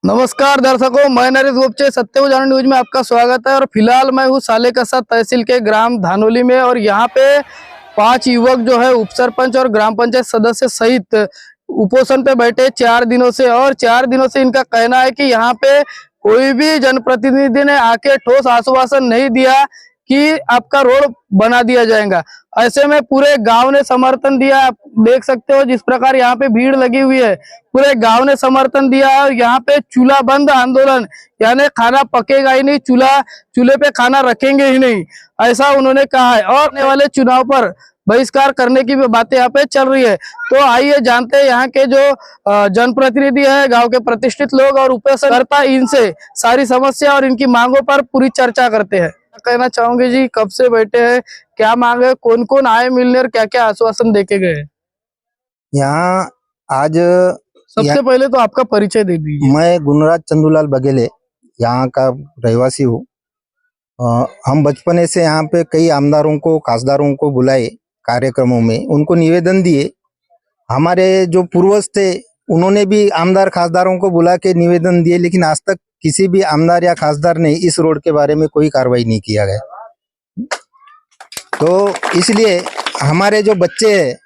नमस्कार दर्शकों, मैं नरेश गोपचे सत्य को जानो न्यूज में आपका स्वागत है। और फिलहाल मैं हूँ सालेकसा तहसील के ग्राम धानोली में और यहाँ पे 5 युवक जो है उप सरपंच और ग्राम पंचायत सदस्य सहित उपोषण पे बैठे 4 दिनों से। और 4 दिनों से इनका कहना है कि यहाँ पे कोई भी जनप्रतिनिधि ने आके ठोस आश्वासन नहीं दिया कि आपका रोड बना दिया जाएगा। ऐसे में पूरे गांव ने समर्थन दिया। आप देख सकते हो जिस प्रकार यहाँ पे भीड़ लगी हुई है, पूरे गांव ने समर्थन दिया। और यहाँ पे चूल्हा बंद आंदोलन, यानी खाना पकेगा ही नहीं, चूल्हे पे खाना रखेंगे ही नहीं, ऐसा उन्होंने कहा है। और आने वाले चुनाव पर बहिष्कार करने की भी बातें यहाँ पे चल रही है। तो आइए जानते हैं यहाँ के जो जनप्रतिनिधि है, गांव के प्रतिष्ठित लोग और उपोषणकर्ता, इनसे सारी समस्या और इनकी मांगों पर पूरी चर्चा करते हैं। कहना चाहूंगे जी, कब से बैठे हैं, क्या मांग है, कौन कौन आए मिलने और क्या क्या आश्वासन देके गए? यहाँ आज सबसे पहले तो आपका परिचय दे दीजिए। मैं गुणराज चंदूलाल बघेले यहाँ का रहवासी हूँ। हम बचपने से यहाँ पे कई आमदारों को, खासदारों को बुलाए कार्यक्रमों में, उनको निवेदन दिए। हमारे जो पूर्वज थे उन्होंने भी आमदार खासदारों को बुला के निवेदन दिए, लेकिन आज तक किसी भी आमदार या खासदार ने इस रोड के बारे में कोई कार्रवाई नहीं किया गया। तो इसलिए हमारे जो बच्चे हैं,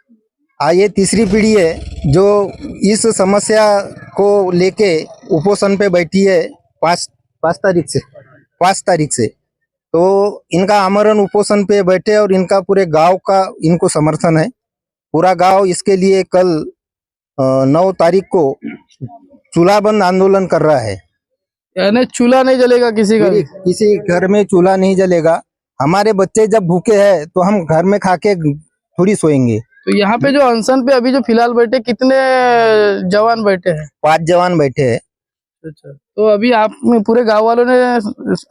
ये तीसरी पीढ़ी है जो इस समस्या को लेके उपोषण पे बैठी है 5 तारीख से। तो इनका आमरण उपोषण पे बैठे और इनका पूरे गांव का इनको समर्थन है। पूरा गांव इसके लिए कल 9 तारीख को चूल्हा बंद आंदोलन कर रहा है। यानी चूल्हा नहीं जलेगा किसी घर में चूल्हा नहीं जलेगा। हमारे बच्चे जब भूखे हैं तो हम घर में खा के थोड़ी सोएंगे। तो यहाँ पे जो अनशन पे अभी जो फिलहाल बैठे, कितने जवान बैठे हैं? 5 जवान बैठे हैं। अच्छा, तो अभी आप पूरे गांव वालों ने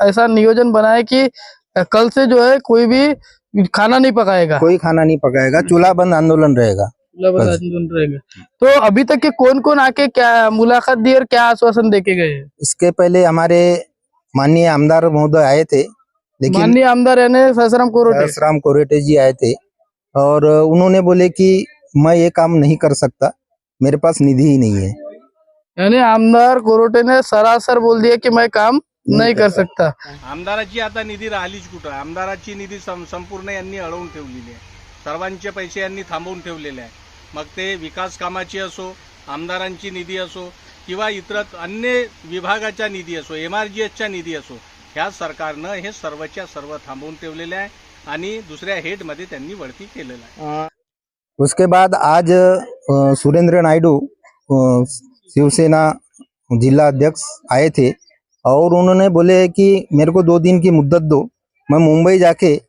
ऐसा नियोजन बनाया कि कल से जो है कोई भी खाना नहीं पकाएगा? कोई खाना नहीं पकाएगा, चूल्हा बंद आंदोलन रहेगा। तो अभी तक के कौन कौन आके क्या मुलाकात दी और क्या आश्वासन देके गए? इसके पहले हमारे माननीय आमदार महोदय आए थे, लेकिन माननीय आमदार यानी ससराम कोरेटे जी आए थे और उन्होंने बोले कि मैं ये काम नहीं कर सकता, मेरे पास निधि ही नहीं है। यानी आमदार कोरोटे ने सरासर बोल दिया कि मैं काम नहीं कर सकता। आमदाराची आता निधी राहिलीच कुठं? आमदाराची निधी संपूर्ण यांनी अडवून ठेवलेली आहे। सर्वांचे पैसे यांनी थांबवून ठेवलेले आहे। मग ते विकास कामाची असो, आमदारांची निधी असो किंवा इतर अन्य विभागाचा निधी असो, MRGSचा निधी असो, ह्या सरकारनं हे सर्वच्या सर्व थांबवून ठेवलेले आहे आणि दुसऱ्या हेड मध्ये त्यांनी वळती केलेला आहे। उसके बाद आज सुरेंद्र नायडू शिवसेना जिला अध्यक्ष आए थे और उन्होंने बोले कि मेरे को 2 दिन की मुद्दत दो, मैं मुंबई जाके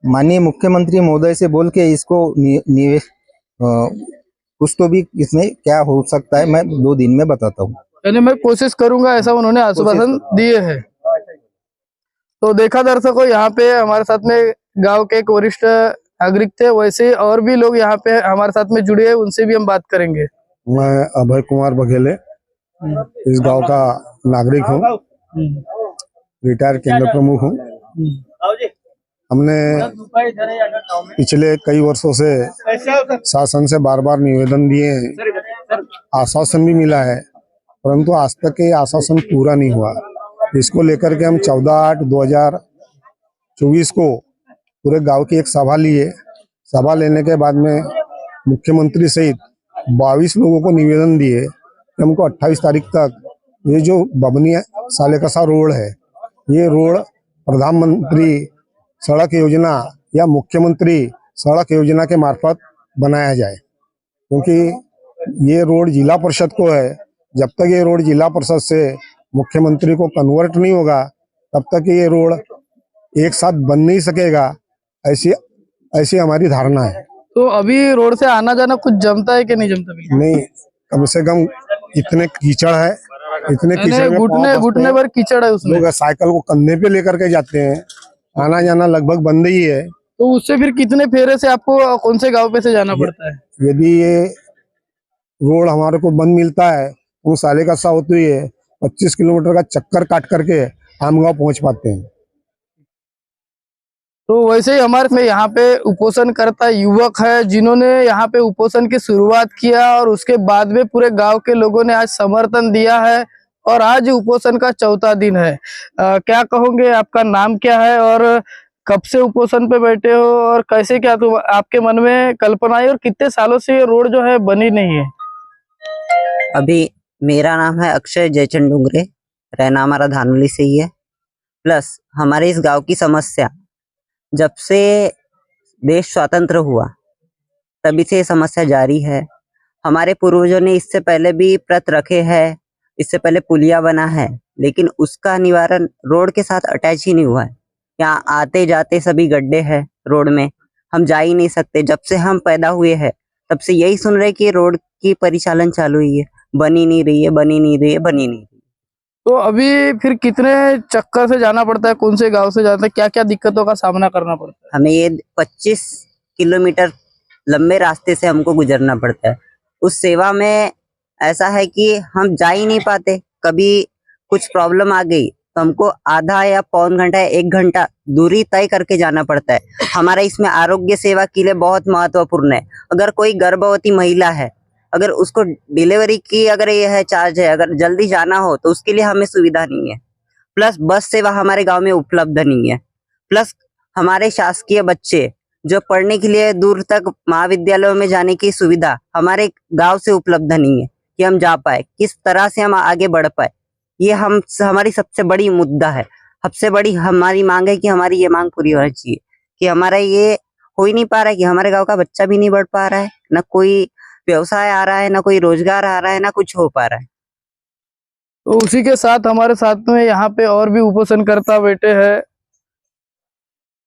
माननीय मुख्यमंत्री महोदय से बोल के इसको कुछ तो भी इसमें क्या हो सकता है मैं 2 दिन में बताता हूँ। यानी मैं कोशिश करूंगा, ऐसा उन्होंने आश्वासन दिए हैं। तो देखा दर्शकों, यहाँ पे हमारे साथ में गांव के एक वरिष्ठ नागरिक थे, वैसे और भी लोग यहाँ पे हमारे साथ में जुड़े हैं, उनसे भी हम बात करेंगे। मैं अभय कुमार बघेले इस गांव का नागरिक हूँ, रिटायर्ड केंद्र प्रमुख हूँ। हमने पिछले कई वर्षों से शासन से बार बार निवेदन दिए हैं, आश्वासन भी मिला है, परंतु आज तक ये आश्वासन पूरा नहीं हुआ। इसको लेकर के हम 14/8/2024 को पूरे गांव की एक सभा लिए। सभा लेने के बाद में मुख्यमंत्री सहित 22 लोगों को निवेदन दिए कि हमको 28 तारीख तक ये जो बबनी सालेकसा रोड है, ये रोड प्रधानमंत्री सड़क योजना या मुख्यमंत्री सड़क योजना के मार्फत बनाया जाए, क्योंकि ये रोड जिला परिषद को है। जब तक ये रोड जिला परिषद से मुख्यमंत्री को कन्वर्ट नहीं होगा तब तक ये रोड एक साथ बन नहीं सकेगा, ऐसी हमारी धारणा है। तो अभी रोड से आना जाना कुछ जमता है कि नहीं जमता? नहीं, कम से कम इतने कीचड़ है, इतने कीचड़ में घुटने भर कीचड़ है उसमें। लोग साइकिल को कंधे पे लेकर के जाते हैं, आना जाना लगभग बंद ही है। तो उससे फिर कितने फेरे से आपको कौन से गांव पे से जाना पड़ता है? यदि ये रोड हमारे को बंद मिलता है तो सालेकसा होती है 25 किलोमीटर का चक्कर काट करके हम गाँव पहुंच पाते हैं। तो वैसे ही हमारे में यहाँ पे उपोषण करता युवक है, जिन्होंने यहाँ पे उपोषण की शुरुआत किया और उसके बाद में पूरे गांव के लोगों ने आज समर्थन दिया है और आज उपोषण का चौथा दिन है। क्या कहोगे, आपका नाम क्या है और कब से उपोषण पे बैठे हो और कैसे, क्या तुम आपके मन में कल्पना है और कितने सालों से ये रोड जो है बनी नहीं है? अभी मेरा नाम है अक्षय जयचंद डुंगरे, रहना हमारा धानोली से ही है। प्लस हमारे इस गांव की समस्या, जब से देश स्वतंत्र हुआ तभी से ये समस्या जारी है। हमारे पूर्वजों ने इससे पहले भी व्रत रखे हैं, इससे पहले पुलिया बना है, लेकिन उसका निवारण रोड के साथ अटैच ही नहीं हुआ है। यहाँ आते जाते सभी गड्ढे हैं रोड में, हम जा ही नहीं सकते। जब से हम पैदा हुए हैं तब से यही सुन रहे कि रोड की परिचालन चालू हुई है, बनी नहीं रही है, बनी नहीं रही है, बनी नहीं रही है। तो अभी फिर कितने चक्कर से जाना पड़ता है, कौन से गांव से जाता है, क्या क्या दिक्कतों का सामना करना पड़ता है? हमें ये 25 किलोमीटर लंबे रास्ते से हमको गुजरना पड़ता है। उस सेवा में ऐसा है कि हम जा ही नहीं पाते। कभी कुछ प्रॉब्लम आ गई तो हमको आधा या पौन घंटा या 1 घंटा दूरी तय करके जाना पड़ता है। हमारा इसमें आरोग्य सेवा के लिए बहुत महत्वपूर्ण है। अगर कोई गर्भवती महिला है, अगर उसको डिलीवरी की अगर ये है चार्ज है, अगर जल्दी जाना हो तो उसके लिए हमें सुविधा नहीं है। प्लस बस सेवा हमारे गांव में उपलब्ध नहीं है। प्लस हमारे शासकीय बच्चे जो पढ़ने के लिए दूर तक महाविद्यालयों में जाने की सुविधा हमारे गांव से उपलब्ध नहीं है कि हम जा पाए, किस तरह से हम आगे बढ़ पाए। ये हमारी सबसे बड़ी मुद्दा है। सबसे बड़ी हमारी मांग है कि हमारी ये मांग पूरी होनी चाहिए कि हमारा ये हो ही नहीं पा रहा है कि हमारे गांव का बच्चा भी नहीं बढ़ पा रहा है, ना कोई व्यवसाय आ रहा है, ना कोई रोजगार आ रहा है, ना कुछ हो पा रहा है। तो उसी के साथ हमारे साथ में यहाँ पे और भी उपोषणकर्ता बैठे हैं।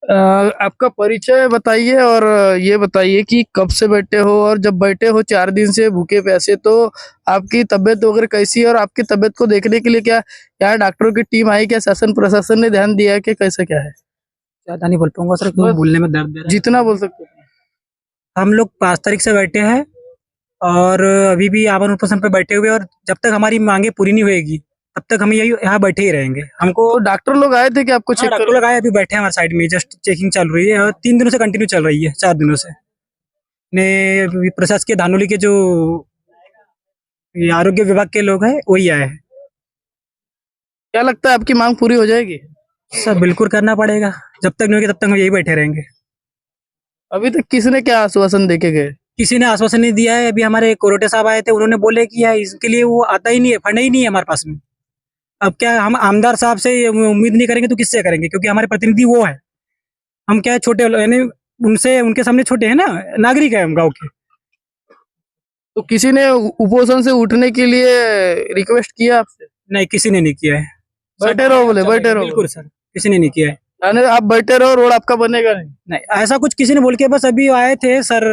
आपका परिचय बताइए और ये बताइए कि कब से बैठे हो, और जब बैठे हो 4 दिन से भूखे प्यासे, तो आपकी तबीयत वगैरह कैसी है और आपकी तबीयत को देखने के लिए क्या यहाँ डॉक्टरों की टीम आई, क्या शासन प्रशासन ने ध्यान दिया है कि कैसा क्या है? ज्यादा नहीं बोल पाऊंगा सर, क्योंकि बस बोलने में दर्द दे रहा जितना बोल सकते हो। है। हम लोग 5 तारीख से बैठे हैं और अभी भी आवन उपोषण पे बैठे हुए हैं, और जब तक हमारी मांगे पूरी नहीं होएगी तब तक हम यही यहाँ बैठे ही रहेंगे। हमको तो डॉक्टर लोग आए थे कि आपको चेक डॉक्टर लोग आए, अभी बैठे हैं हमारे साइड में, जस्ट चेकिंग चल रही है और 3 दिनों से कंटिन्यू चल रही है, 4 दिनों से। ने प्रशासकीय धानोली के जो ये आरोग्य विभाग के लोग हैं वही आए हैं। क्या लगता है आपकी मांग पूरी हो जाएगी? सर बिल्कुल करना पड़ेगा, जब तक नहीं होगी तब तक हम यही बैठे रहेंगे। अभी तक किसने क्या आश्वासन देके गए? किसी ने आश्वासन नहीं दिया है। अभी हमारे कोरोटे साहब आए थे, उन्होंने बोले कि यार इसके लिए वो आता ही नहीं है, फंड ही नहीं है हमारे पास में। अब क्या हम आमदार साहब से उम्मीद नहीं करेंगे तो किससे करेंगे, क्योंकि हमारे प्रतिनिधि वो है। हम क्या है, छोटे यानी उनसे उनके सामने छोटे हैं ना, नागरिक है हम गाँव के। तो किसी ने उपोषण से उठने के लिए रिक्वेस्ट किया आपसे? नहीं, किसी ने नहीं किया है। बैठे रहो बोले, बैठे रहो। बिल्कुल सर, किसी ने नहीं किया है। यानी आप बैठे रहो, रोड आपका बनेगा नहीं? नहीं, ऐसा कुछ किसी ने बोल के, बस अभी आए थे सर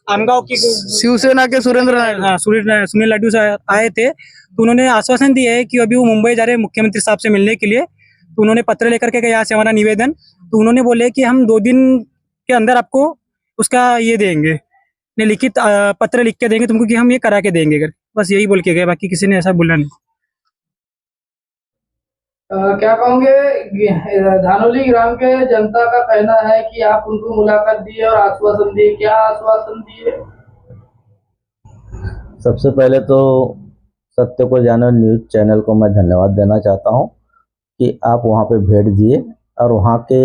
आमगांव की शिवसेना के सुरेंद्र नायडू। हाँ, सुनील लाडू साहब आए थे, तो उन्होंने आश्वासन दिया है कि अभी वो मुंबई जा रहे हैं मुख्यमंत्री साहब से मिलने के लिए। तो उन्होंने पत्र लेकर के गया यहाँ से हमारा निवेदन, तो उन्होंने बोले कि हम 2 दिन के अंदर आपको उसका ये देंगे, ने लिखित पत्र लिख के देंगे तुमको कि हम ये करा के देंगे। बस यही बोल के गए, बाकी किसी ने ऐसा बोला नहीं। क्या कहोगे, धानोली ग्राम के जनता का कहना है कि आप उनको मुलाकात दिए और आश्वासन दिए, क्या आश्वासन दिए? सबसे पहले तो सत्य को जानो न्यूज चैनल को मैं धन्यवाद देना चाहता हूं कि आप वहां पे भेंट दिए और वहां के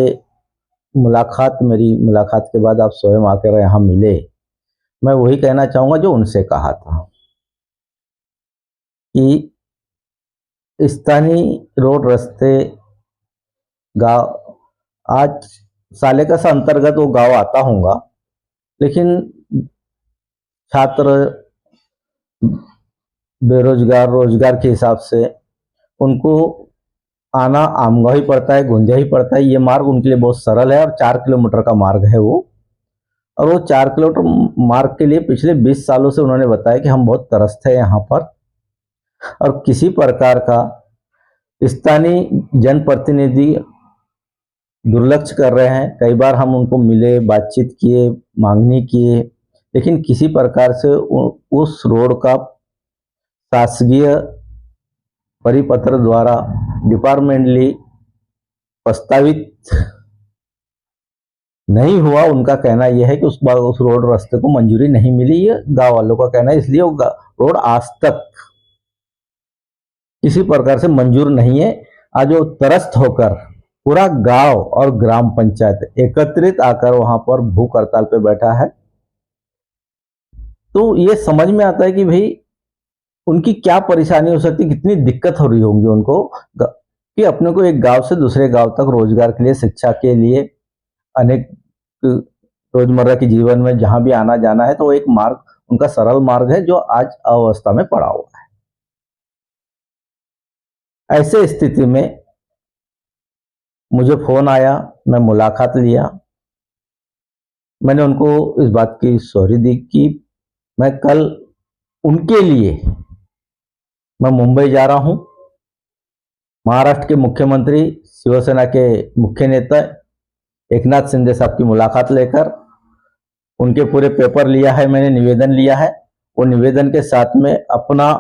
मेरी मुलाकात के बाद आप स्वयं आकर यहाँ मिले। मैं वही कहना चाहूँगा जो उनसे कहा था कि स्थानीय रोड रास्ते गांव, आज सालेकसा अंतर्गत वो गांव आता होगा, लेकिन छात्र बेरोजगार रोजगार के हिसाब से उनको आना आमगांव ही पड़ता है, गुंजा ही पड़ता है। ये मार्ग उनके लिए बहुत सरल है और 4 किलोमीटर का मार्ग है वो। और वो 4 किलोमीटर मार्ग के लिए पिछले 20 सालों से उन्होंने बताया कि हम बहुत त्रस्त है यहाँ पर, और किसी प्रकार का स्थानीय जनप्रतिनिधि दुर्लक्ष्य कर रहे हैं। कई बार हम उनको मिले, बातचीत किए, मांगनी किए, लेकिन किसी प्रकार से उस रोड का शासकीय परिपत्र द्वारा डिपार्टमेंटली प्रस्तावित नहीं हुआ। उनका कहना यह है कि उस रोड रास्ते को मंजूरी नहीं मिली, ये गांव वालों का कहना है। इसलिए वो रोड आज तक किसी प्रकार से मंजूर नहीं है। आज वो त्रस्त होकर पूरा गांव और ग्राम पंचायत एकत्रित आकर वहां पर भूख हड़ताल पे बैठा है। तो ये समझ में आता है कि भाई उनकी क्या परेशानी हो सकती, कितनी दिक्कत हो रही होंगी उनको कि अपने को एक गांव से दूसरे गांव तक रोजगार के लिए, शिक्षा के लिए, अनेक रोजमर्रा के जीवन में जहां भी आना जाना है, तो एक मार्ग उनका सरल मार्ग है जो आज अवस्था में पड़ा हुआ है। ऐसे स्थिति में मुझे फोन आया, मैं मुलाकात लिया। मैंने उनको इस बात की सॉरी दी कि मैं कल उनके लिए मैं मुंबई जा रहा हूं। महाराष्ट्र के मुख्यमंत्री, शिवसेना के मुख्य नेता एकनाथ शिंदे साहब की मुलाकात लेकर उनके पूरे पेपर लिया है, मैंने निवेदन लिया है। वो निवेदन के साथ में अपना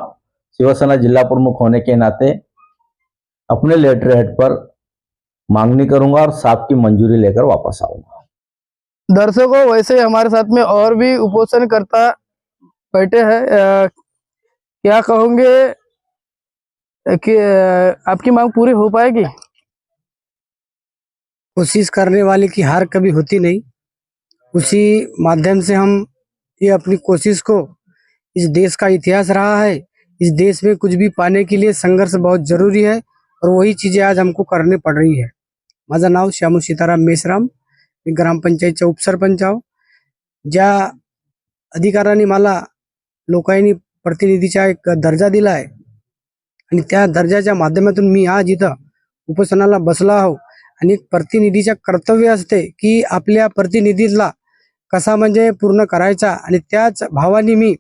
शिवसेना जिला प्रमुख होने के नाते अपने लेटर हेड पर मांगनी करूंगा और साहब की मंजूरी लेकर वापस आऊंगा। दर्शकों, वैसे ही हमारे साथ में और भी उपोषणकर्ता बैठे हैं। क्या कहोगे कि आपकी मांग पूरी हो पाएगी? कोशिश करने वाले की हार कभी होती नहीं। उसी माध्यम से हम ये अपनी कोशिश को, इस देश का इतिहास रहा है, इस देश में कुछ भी पाने के लिए संघर्ष बहुत जरूरी है और वही चीजें आज हमको करनी पड़ रही है। माझं नाव श्यामू सीताराम मेश्राम, मी ग्रामपंचायतचे उपसरपंच आहो। ज्या अधिकाऱ्यांनी मला लोकांनी प्रतिनिधीचा एक दर्जा दिला आहे आणि त्या दर्जाच्या माध्यमातून मी आज इथं उपोषणाला बसलो आहो। आणि एक प्रतिनिधीच्या कर्तव्य असते की आपल्या प्रतिनिधीला कसा म्हणजे पूर्ण करायचा, आणि त्याच भावाने मी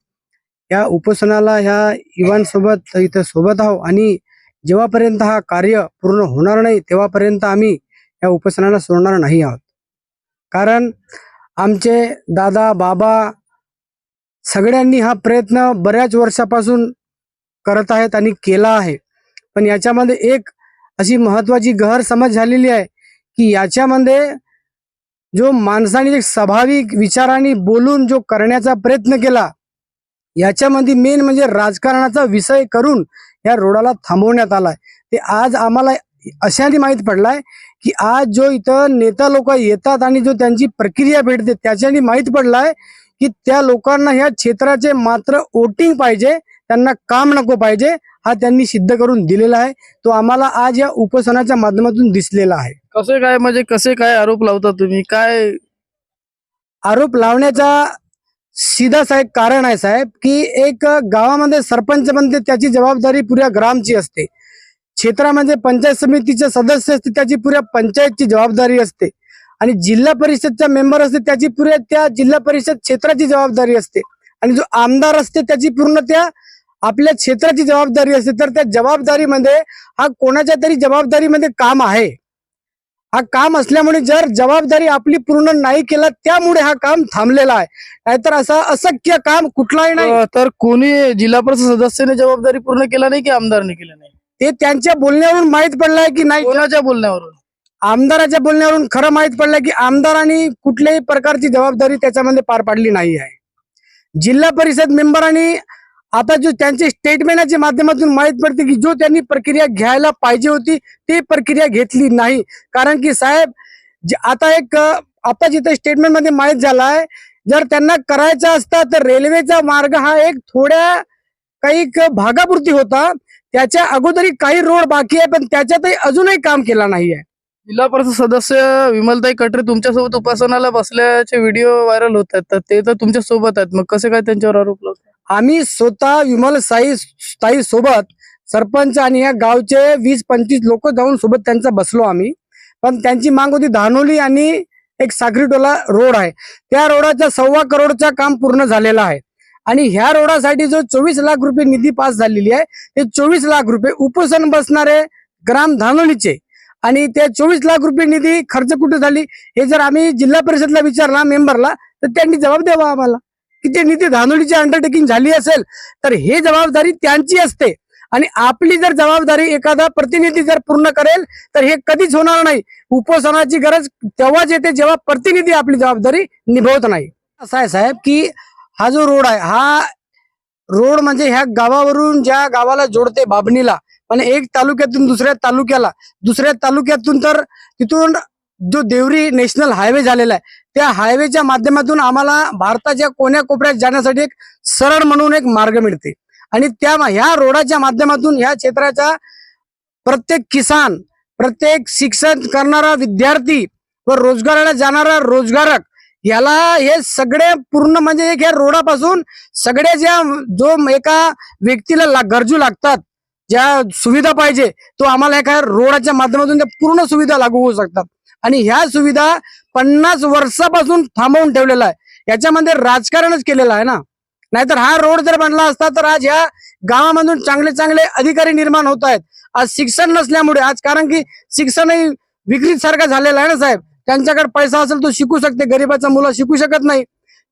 या उपोषणाला ह्या युवांसोबत इथं सोबत आहो। आणि जेव्हापर्यंत हा कार्य पूर्ण होणार नाही तेव्हापर्यंत आम्ही या उपोषणाला सोडणार नाही आहोत। कारण आमचे दादा बाबा सगळ्यांनी हा प्रयत्न बऱ्याच वर्षापासून करत आहेत आणि केला आहे। पण याच्यामध्ये एक अशी महत्वाची गहर समज झालेली आहे की याच्यामध्ये जो माणसाने एक स्वाभाविक विचारांनी बोलून जो करण्याचा प्रयत्न केला, याच्यामध्ये मेन म्हणजे राजकारणाचा विषय करून या रोडाला थांबवण्यात आलाय। ते आज आम्हाला अशाने माहीत पडलाय की आज जो इथं नेता लोक येतात आणि जो त्यांची प्रक्रिया भेटते त्याच्याने माहीत पडलाय की त्या लोकांना ह्या क्षेत्राचे मात्र वोटिंग पाहिजे, त्यांना काम नको पाहिजे। हा त्यांनी सिद्ध करून दिलेला आहे, तो आम्हाला आज या उपोषणाच्या माध्यमातून दिसलेला आहे। कसे काय आरोप लावता तुम्ही? काय आरोप लावण्याचा सीधा साहेब कारण आहे साहेब की एक गावामध्ये सरपंच बनते त्याची जबाबदारी पुऱ्या ग्रामची असते, क्षेत्रामध्ये पंचायत समितीचे सदस्य असते त्याची पुऱ्या पंचायतची जबाबदारी असते, आणि जिल्हा परिषदचा मेंबर असते त्याची पुऱ्या त्या जिल्हा परिषद क्षेत्राची जबाबदारी असते, आणि जो आमदार असते त्याची पूर्ण त्या आपल्या क्षेत्राची जबाबदारी असते। तर त्या जबाबदारीमध्ये हा कोणाच्या तरी जबाबदारीमध्ये काम आहे। हा काम असल्यामुळे जर जबाबदारी आपली पूर्ण नाही केला त्यामुळे हा काम थांबलेला आहे, नाहीतर असं अशक्य काम कुठलाही नाही। तर कोणी जिल्हा परिषद सदस्याने जबाबदारी पूर्ण केला नाही की आमदारने केलं नाही? ते त्यांच्या बोलण्यावरून माहीत पडलंय की नाही, कोणाच्या बोलण्यावरून? आमदाराच्या बोलण्यावरून खरं माहीत पडलं की आमदारांनी कुठल्याही प्रकारची जबाबदारी त्याच्यामध्ये पार पाडली नाही आहे। जिल्हा परिषद मेंबरांनी आता जो त्यांचे स्टेटमेंटच्या माध्यमातून माहीत पडते की जो त्यांनी प्रक्रिया घ्यायला पाहिजे होती ते प्रक्रिया घेतली नाही। कारण की साहेब आता जिथे स्टेटमेंट मध्ये माहीत झालाय, जर त्यांना करायचा असता तर रेल्वेचा मार्ग हा एक थोड्या काही भागापुरती होता, त्याच्या अगोदरी काही रोड बाकी आहे पण त्याच्यातही अजूनही काम केला नाही आहे। जिल्हा परिषद सदस्य विमलताई कटरे तुमच्यासोबत उपोषणाला बसल्याचे व्हिडिओ व्हायरल होत आहेत, तर ते तर तुमच्या सोबत आहेत, मग कसे काय त्यांच्यावर आरोप लावतात? आम्ही स्वतः विमल ताई सोबत सरपंच आणि या गावचे 20-25 लोक जाऊन सोबत त्यांचा बसलो आम्ही। पण त्यांची मांग होती धानोली आणि एक सागरीटोला रोड आहे, त्या रोडाचा 1.25 करोडचा काम पूर्ण झालेला आहे, आणि ह्या रोडासाठी जो 24 लाख रुपये निधी पास झालेली आहे ते 24 लाख रुपये उपोषण बसणारे ग्राम धानोलीचे, आणि ते 24 लाख रुपये निधी खर्च कुठे झाली हे जर आम्ही जिल्हा परिषदला विचारला मेंबरला तर त्यांनी जबाब द्यावा आम्हाला की ते निधी धानोलीची अंडरटेकिंग झाली असेल तर हे जबाबदारी त्यांची असते, आणि आपली जर जबाबदारी एखादा प्रतिनिधी जर पूर्ण करेल तर हे कधीच होणार नाही। उपोषणाची गरज तेव्हाच येते जेव्हा प्रतिनिधी आपली जबाबदारी निभवत नाही। असं आहे साहेब की हा जो रोड आहे, हा रोड म्हणजे ह्या गावावरून ज्या गावाला जोडते बाबणीला म्हणजे एक तालुक्यातून दुसऱ्या तालुक्यातून तर तिथून जो देवरी नॅशनल हायवे झालेला आहे त्या हायवेच्या माध्यमातून आम्हाला भारताच्या कोण्याकोपऱ्यात जाण्यासाठी एक सरळ म्हणून एक मार्ग मिळते आणि ह्या रोडाच्या माध्यमातून ह्या क्षेत्राच्या प्रत्येक किसान, प्रत्येक शिक्षण करणारा विद्यार्थी व रोजगाराला जाणारा रोजगारक याला हे सगळे पूर्ण म्हणजे एक ह्या रोडापासून सगळ्या जो एका व्यक्तीला गरजू लागतात, ज्या सुविधा पाहिजे तो आम्हाला एका रोडाच्या माध्यमातून त्या पूर्ण सुविधा लागू होऊ शकतात आणि ह्या सुविधा 50 वर्षापासून थांबवून ठेवलेला आहे। याच्यामध्ये राजकारणच केलेलं आहे ना, नाहीतर हा रोड जर बनला असता तर आज ह्या गावामधून चांगले चांगले अधिकारी निर्माण होत आहेत। आज शिक्षण नसल्यामुळे, आज कारण की शिक्षणही विक्रीत सारखा झालेला आहे ना साहेब, त्यांच्याकडे पैसा असेल तो शिकू शकते, गरीबाचा मुलं शिकू शकत नाही।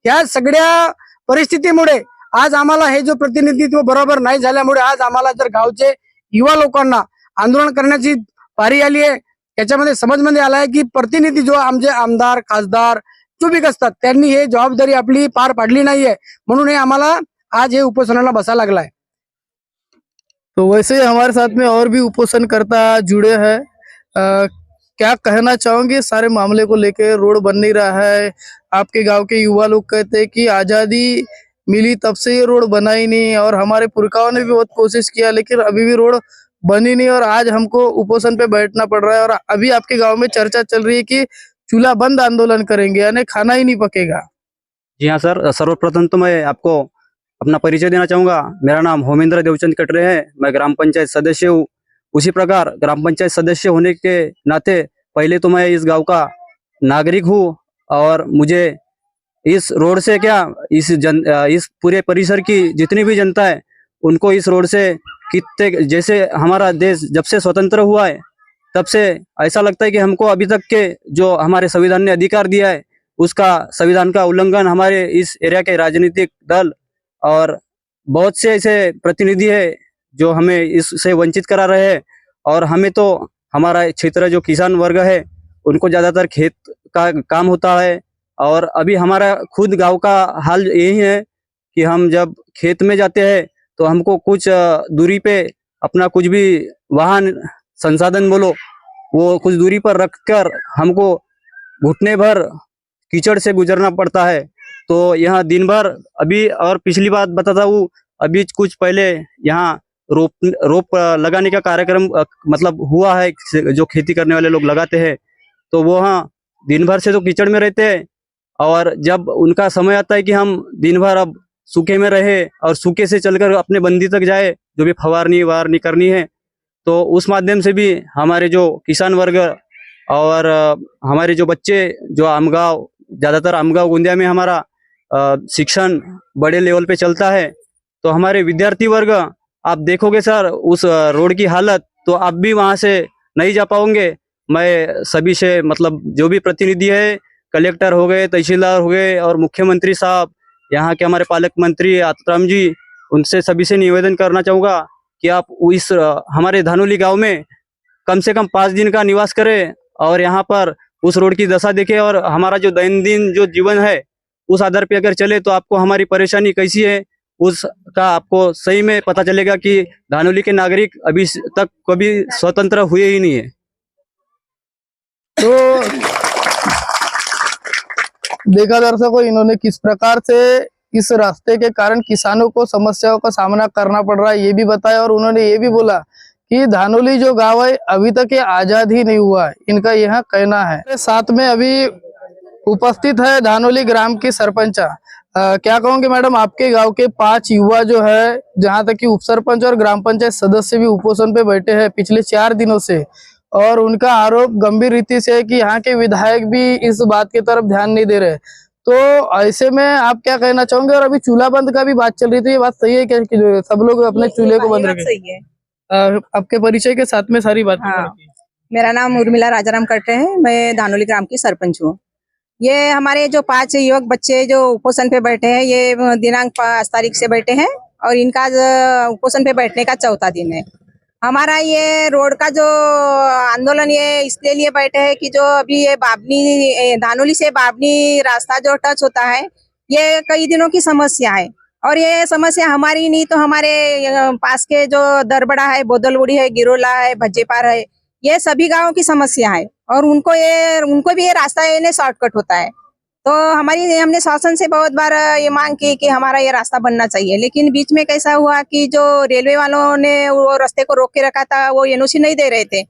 या सगळ्या परिस्थितीमुळे आज आम्हाला हे जो प्रतिनिधित्व बरोबर नाही झाल्यामुळे आज आम्हाला जर गावचे युवा लोकांना आंदोलन करण्याची पारी आली आहे। याच्यामध्ये समजमध्ये आला आहे की प्रतिनिधी जो आमचे आमदार खासदार जो भी असतात त्यांनी हे जबाबदारी आपली पार पाडली नाहीये, म्हणून हे आम्हाला आज हे उपोषणाला बसायला लागलाय। तो वैसे ही हमारे साथ में और भी उपोषणकर्ता जुड़े हैं। क्या कहना चाहोगे सारे मामले को लेके? रोड बन नहीं रहा है, आपके गांव के युवा लोग कहते हैं कि आजादी मिली तब से ये रोड बना ही नहीं और हमारे पुरखाओं ने भी बहुत कोशिश किया लेकिन अभी भी रोड बनी नहीं और आज हमको उपोषण पे बैठना पड़ रहा है। और अभी आपके गांव में चर्चा चल रही है कि चूल्हा बंद आंदोलन करेंगे, यानी खाना ही नहीं पकेगा। जी हाँ सर, सर्वप्रथम तो मैं आपको अपना परिचय देना चाहूँगा। मेरा नाम होमेंद्र देवचंद कटरे है, मैं ग्राम पंचायत सदस्य हूँ। उसी प्रकार ग्राम पंचायत सदस्य होने के नाते पहले तो मैं इस गांव का नागरिक हूँ और मुझे इस रोड से इस पूरे परिसर की जितनी भी जनता है उनको इस रोड से कितने, जैसे हमारा देश जब से स्वतंत्र हुआ है तब से ऐसा लगता है कि हमको अभी तक के जो हमारे संविधान ने अधिकार दिया है उसका संविधान का उल्लंघन हमारे इस एरिया के राजनीतिक दल और बहुत से ऐसे प्रतिनिधि है जो हमें इससे वंचित करा रहे हैं। और हमें तो हमारा क्षेत्र जो किसान वर्ग है उनको ज़्यादातर खेत का काम होता है और अभी हमारा खुद गांव का हाल यही है कि हम जब खेत में जाते हैं तो हमको कुछ दूरी पे अपना कुछ भी वाहन संसाधन बोलो वो कुछ दूरी पर रखकर हमको घुटने भर कीचड़ से गुजरना पड़ता है। तो यहाँ दिन भर अभी, और पिछली बात बताता हूँ, अभी कुछ पहले यहाँ रोप लगाने का कार्यक्रम मतलब हुआ है, जो खेती करने वाले लोग लगाते हैं, तो वो हाँ दिन भर से तो कीचड़ में रहते हैं और जब उनका समय आता है कि हम दिन भर अब सूखे में रहे और सूखे से चलकर अपने बंदी तक जाए, जो भी फवारनी वारनी करनी है, तो उस माध्यम से भी हमारे जो किसान वर्ग और हमारे जो बच्चे जो आमगांव, ज़्यादातर आमगांव गोंदिया में हमारा शिक्षण बड़े लेवल पे चलता है, तो हमारे विद्यार्थी वर्ग आप देखोगे सर उस रोड की हालत, तो आप भी वहाँ से नहीं जा पाओगे। मैं सभी से मतलब जो भी प्रतिनिधि है, कलेक्टर हो गए, तहसीलदार हो गए और मुख्यमंत्री साहब, यहाँ के हमारे पालक मंत्री आत्माराम जी, उनसे सभी से निवेदन करना चाहूँगा कि आप इस हमारे धानोली गांव में कम से कम 5 दिन का निवास करें और यहाँ पर उस रोड की दशा देखें और हमारा जो दैनंदिन जो जीवन है उस आधार पे अगर चले तो आपको हमारी परेशानी कैसी है उसका आपको सही में पता चलेगा कि धानोली के नागरिक अभी तक कभी स्वतंत्र हुए ही नहीं है। तो देखा दर्शकों, इन्होंने किस प्रकार से इस रास्ते के कारण किसानों को समस्याओं का सामना करना पड़ रहा है ये भी बताया और उन्होंने ये भी बोला कि धानोली जो गांव है अभी तक ये आजाद ही नहीं हुआ है, इनका यह कहना है। साथ में अभी उपस्थित है धानोली ग्राम की सरपंचा। क्या कहोगे मैडम, आपके गांव के 5 युवा जो है, जहां तक कि उप सरपंच और ग्राम पंचायत सदस्य भी उपोषण पे बैठे हैं पिछले 4 दिनों से, और उनका आरोप गंभीर रीति से है कि यहाँ के विधायक भी इस बात की तरफ ध्यान नहीं दे रहे, तो ऐसे में आप क्या कहना चाहोगे? और अभी चूल्हा बंद का भी बात चल रही थी, ये बात सही है क्या कि जो सब लोग अपने चूल्हे को बंद रखें? सही है। आपके परिचय के साथ में सारी बात। हाँ, मेरा नाम उर्मिला राजाराम कटरे है, मैं धानोली ग्राम की सरपंच हूँ। ये हमारे जो 5 युवक बच्चे जो उपोषण पे बैठे हैं, ये दिनांक 5 तारीख से बैठे हैं और इनका उपोषण पे बैठने का 4था दिन है। हमारा ये रोड का जो आंदोलन ये इसलिए लिए बैठे हैं कि जो अभी ये बाबनी धानोली से बाबनी रास्ता जो टच होता है, ये कई दिनों की समस्या है और ये समस्या हमारी नहीं तो हमारे पास के जो दरबड़ा है, बोदलबुड़ी है, गिरोला है, भज्जेपार है, ये सभी गांवों की समस्या है और उनको भी ये रास्ता ये शॉर्टकट होता है। तो हमने शासन से बहुत बार ये मांग की कि हमारा ये रास्ता बनना चाहिए, लेकिन बीच में कैसा हुआ कि जो रेलवे वालों ने वो रास्ते को रोक के रखा था, वो एनओसी नहीं दे रहे थे।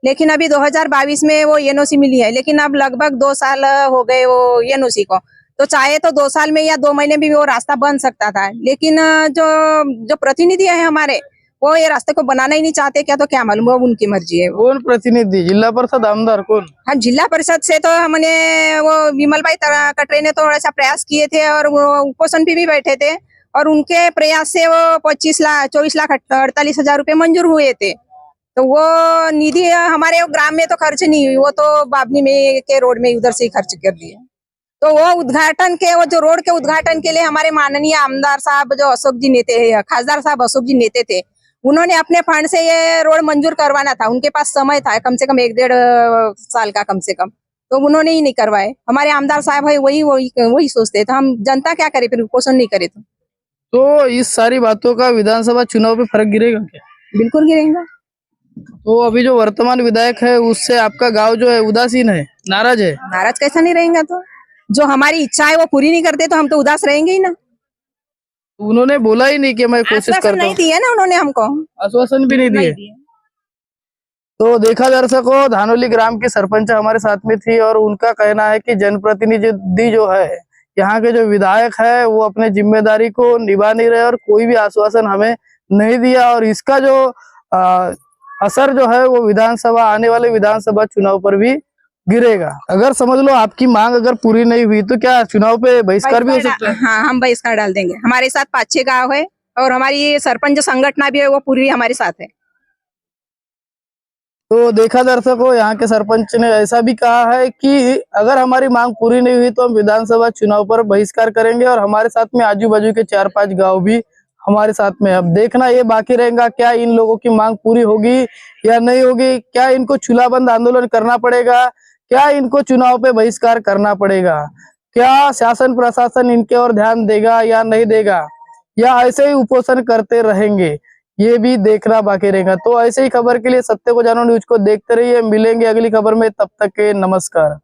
लेकिन अभी 2022 में वो एनओसी मिली है, लेकिन अब लगभग 2 साल हो गए वो एनओसी को। तो चाहे तो 2 साल में या 2 महीने में भी वो रास्ता बन सकता था, लेकिन जो प्रतिनिधि है हमारे, वो ये रास्ते को बनाना ही नहीं चाहते। क्या तो क्या मालूम, वो उनकी मर्जी है। कौन प्रतिनिधि, जिला परिषद, आमदार, कौन? हाँ, जिला परिषद से तो हमने वो विमल भाई कटरे ने थोड़ा सा प्रयास किए थे और वो उपोषण पे भी बैठे थे और उनके प्रयास से वो 24,48,000 रुपए मंजूर हुए थे। तो वो निधि हमारे ग्राम में तो खर्च नहीं हुई, वो तो बाबनी में के रोड में उधर से ही खर्च कर दिए। तो वो जो रोड के उद्घाटन के लिए हमारे माननीय आमदार साहब जो अशोक जी नेते, खासदार साहब अशोक जी नेते थे, उन्होंने अपने फंड से ये रोड मंजूर करवाना था। उनके पास समय था कम से कम 1-1.5 साल का कम से कम, तो उन्होंने ही नहीं करवाए। हमारे आमदार साहब है वही सोचते, तो हम जनता क्या करे फिर, पोषण नहीं करे तो इस सारी बातों का विधानसभा चुनाव पे फर्क गिरेगा क्या? बिल्कुल गिरेगा। तो अभी जो वर्तमान विधायक है उससे आपका गांव जो है उदासीन है, नाराज है? नाराज कैसा नहीं रहेगा, तो जो हमारी इच्छा है वो पूरी नहीं करते तो हम तो उदास रहेंगे ही ना। उन्होंने बोला ही नहीं कि मैं कोशिश आश्वासन करता नहीं हूँ? दिए ना उन्होंने हमको, आश्वासन भी नहीं दिए। तो देखा दर्शकों, धानोली ग्राम की सरपंच हमारे साथ में थी और उनका कहना है कि जनप्रतिनिधि जो है, यहाँ के जो विधायक है, वो अपने जिम्मेदारी को निभा नहीं रहे और कोई भी आश्वासन हमें नहीं दिया और इसका जो असर जो है वो आने वाले विधानसभा चुनाव पर भी गिरेगा। अगर समझ लो आपकी मांग अगर पूरी नहीं हुई तो क्या चुनाव पे बहिष्कार भी हो सकता है? हाँ, हम बहिष्कार डाल देंगे। हमारे साथ 5-6 गाँव है और हमारी सरपंच संगठन भी है, वो पूरी हमारे साथ है। तो देखा दर्शकों, यहाँ के सरपंच ने ऐसा भी कहा है कि अगर हमारी मांग पूरी नहीं हुई तो हम विधानसभा चुनाव पर बहिष्कार करेंगे और हमारे साथ में आजू बाजू के 4-5 गांव भी हमारे साथ में। अब देखना ये बाकी रहेगा, क्या इन लोगों की मांग पूरी होगी या नहीं होगी, क्या इनको चूल्हाबंद आंदोलन करना पड़ेगा, क्या इनको चुनाव पे बहिष्कार करना पड़ेगा, क्या शासन प्रशासन इनके ओर ध्यान देगा या नहीं देगा, या ऐसे ही उपोषण करते रहेंगे, ये भी देखना बाकी रहेगा। तो ऐसे ही खबर के लिए सत्य को जानो न्यूज को देखते रहिए। मिलेंगे अगली खबर में, तब तक के नमस्कार।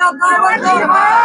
सरकार